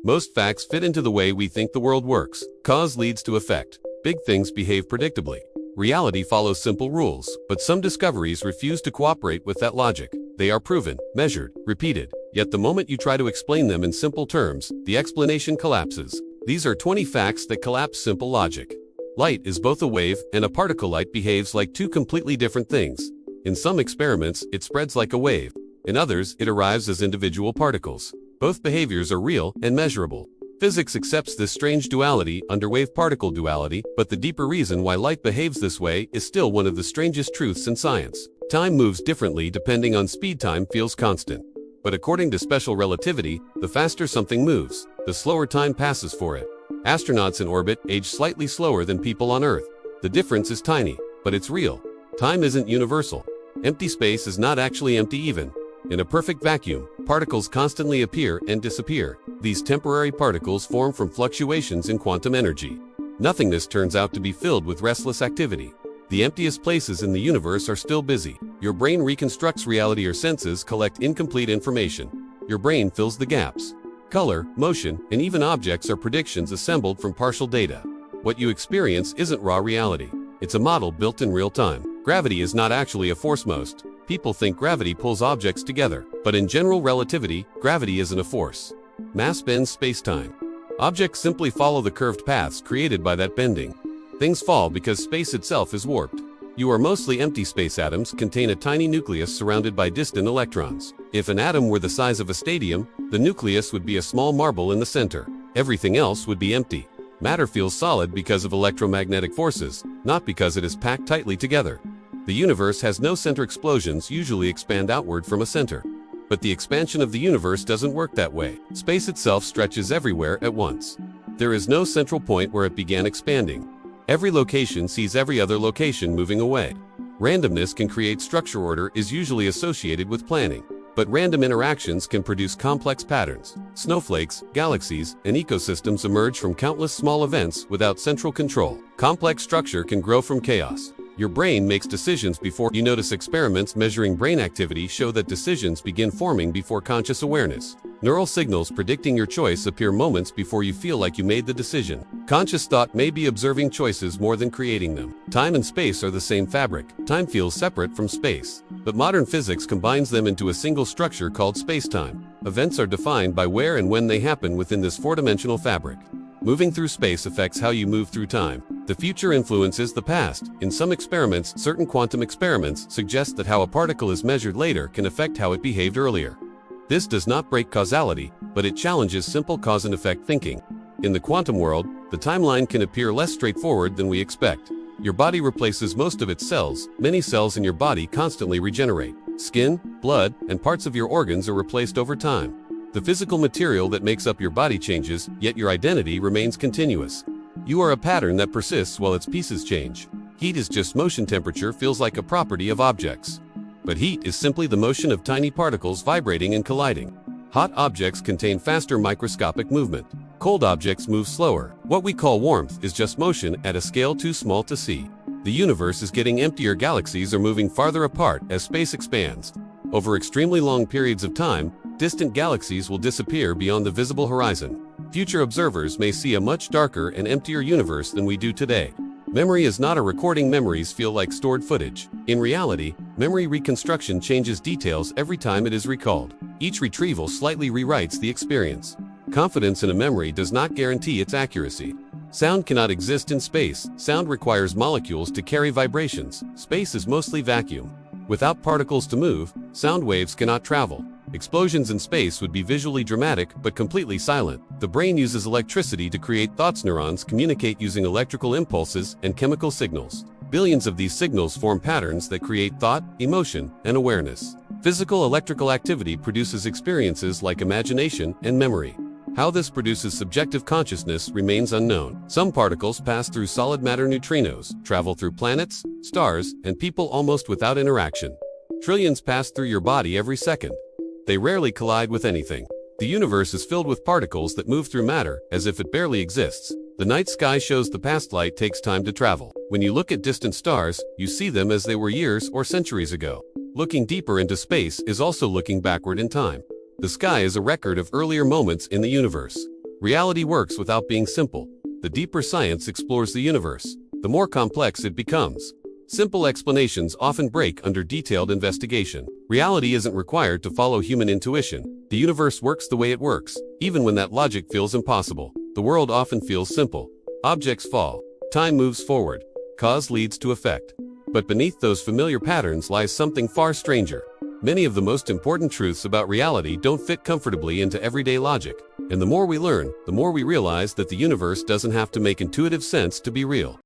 Most facts fit into the way we think the world works. Cause leads to effect. Big things behave predictably. Reality follows simple rules, but some discoveries refuse to cooperate with that logic. They are proven, measured, repeated. Yet the moment you try to explain them in simple terms, the explanation collapses. These are 20 facts that collapse simple logic. Light is both a wave and a particle. Light behaves like two completely different things. In some experiments, it spreads like a wave. In others, it arrives as individual particles. Both behaviors are real and measurable. Physics accepts this strange duality under wave-particle duality, but the deeper reason why light behaves this way is still one of the strangest truths in science. Time moves differently depending on speed. Time feels constant. But according to special relativity, the faster something moves, the slower time passes for it. Astronauts in orbit age slightly slower than people on Earth. The difference is tiny, but it's real. Time isn't universal. Empty space is not actually empty even. In a perfect vacuum, particles constantly appear and disappear. These temporary particles form from fluctuations in quantum energy. Nothingness turns out to be filled with restless activity. The emptiest places in the universe are still busy. Your brain reconstructs reality. Your senses collect incomplete information. Your brain fills the gaps. Color, motion, and even objects are predictions assembled from partial data. What you experience isn't raw reality. It's a model built in real time. Gravity is not actually a force. Most people think gravity pulls objects together, but in general relativity, gravity isn't a force. Mass bends space-time. Objects simply follow the curved paths created by that bending. Things fall because space itself is warped. You are mostly empty. Space atoms contain a tiny nucleus surrounded by distant electrons. If an atom were the size of a stadium, the nucleus would be a small marble in the center. Everything else would be empty. Matter feels solid because of electromagnetic forces, not because it is packed tightly together. The universe has no center. Explosions usually expand outward from a center. But the expansion of the universe doesn't work that way. Space itself stretches everywhere at once. There is no central point where it began expanding. Every location sees every other location moving away. Randomness can create structure. Order is usually associated with planning. But random interactions can produce complex patterns. Snowflakes, galaxies, and ecosystems emerge from countless small events without central control. Complex structure can grow from chaos. Your brain makes decisions before you notice. Experiments measuring brain activity show that decisions begin forming before conscious awareness. Neural signals predicting your choice appear moments before you feel like you made the decision. Conscious thought may be observing choices more than creating them. Time and space are the same fabric. Time feels separate from space, but modern physics combines them into a single structure called space-time. Events are defined by where and when they happen within this four-dimensional fabric. Moving through space affects how you move through time. The future influences the past. In some experiments, certain quantum experiments suggest that how a particle is measured later can affect how it behaved earlier. This does not break causality, but it challenges simple cause and effect thinking. In the quantum world, the timeline can appear less straightforward than we expect. Your body replaces most of its cells. Many cells in your body constantly regenerate. Skin, blood, and parts of your organs are replaced over time. The physical material that makes up your body changes, yet your identity remains continuous. You are a pattern that persists while its pieces change. Heat is just motion. Temperature feels like a property of objects. But heat is simply the motion of tiny particles vibrating and colliding. Hot objects contain faster microscopic movement. Cold objects move slower. What we call warmth is just motion at a scale too small to see. The universe is getting emptier. Galaxies are moving farther apart as space expands. Over extremely long periods of time, distant galaxies will disappear beyond the visible horizon. Future observers may see a much darker and emptier universe than we do today. Memory is not a recording. Memories feel like stored footage. In reality, memory reconstruction changes details every time it is recalled. Each retrieval slightly rewrites the experience. Confidence in a memory does not guarantee its accuracy. Sound cannot exist in space. Sound requires molecules to carry vibrations. Space is mostly vacuum. Without particles to move, sound waves cannot travel. Explosions in space would be visually dramatic but completely silent. The brain uses electricity to create thoughts. Neurons communicate using electrical impulses and chemical signals. Billions of these signals form patterns that create thought, emotion, and awareness. Physical electrical activity produces experiences like imagination and memory. How this produces subjective consciousness remains unknown. Some particles pass through solid matter. Neutrinos travel through planets, stars, and people almost without interaction. Trillions pass through your body every second. They rarely collide with anything. The universe is filled with particles that move through matter as if it barely exists. The night sky shows the past. Light takes time to travel. When you look at distant stars, you see them as they were years or centuries ago. Looking deeper into space is also looking backward in time. The sky is a record of earlier moments in the universe. Reality works without being simple. The deeper science explores the universe, the more complex it becomes. Simple explanations often break under detailed investigation. Reality isn't required to follow human intuition. The universe works the way it works, even when that logic feels impossible. The world often feels simple. Objects fall. Time moves forward. Cause leads to effect. But beneath those familiar patterns lies something far stranger. Many of the most important truths about reality don't fit comfortably into everyday logic. And the more we learn, the more we realize that the universe doesn't have to make intuitive sense to be real.